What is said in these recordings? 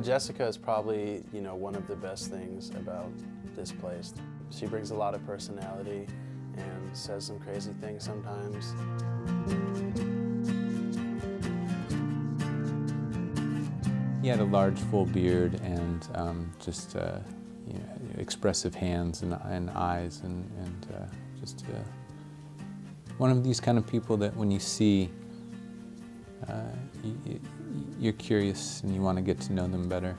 Jessica is probably, one of the best things about this place. She brings a lot of personality and says some crazy things sometimes. He had a large, full beard and expressive hands and eyes, and just one of these kind of people that when you see, you're curious and you want to get to know them better.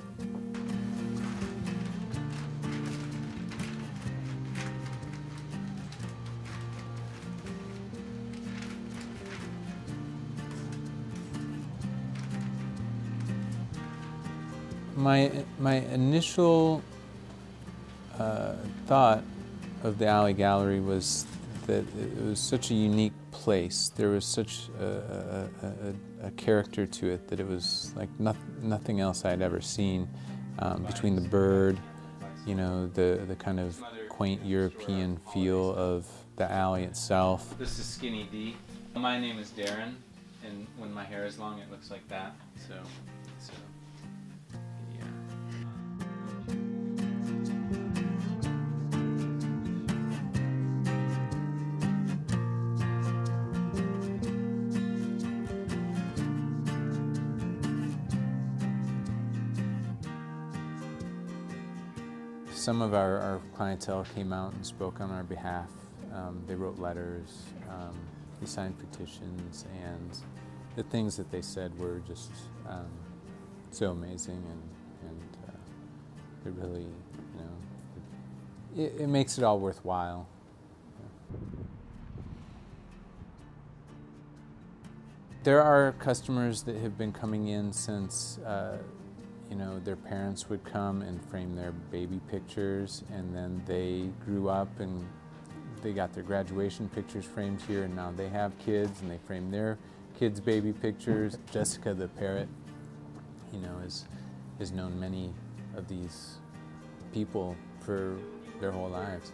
My initial thought of the Alley Gallery was that it was such a unique place. There was such a character to it that it was like nothing else I'd ever seen. Between the bird, the kind of quaint European feel of the alley itself. This is Skinny D. My name is Darren, and when my hair is long, it looks like that. So yeah. Some of our clientele came out and spoke on our behalf. They wrote letters, they signed petitions, and the things that they said were just so amazing, and it really, it makes it all worthwhile. There are customers that have been coming in since their parents would come and frame their baby pictures, and then they grew up and they got their graduation pictures framed here, and now they have kids and they frame their kids' baby pictures. Jessica the Parrot, has known many of these people for their whole lives.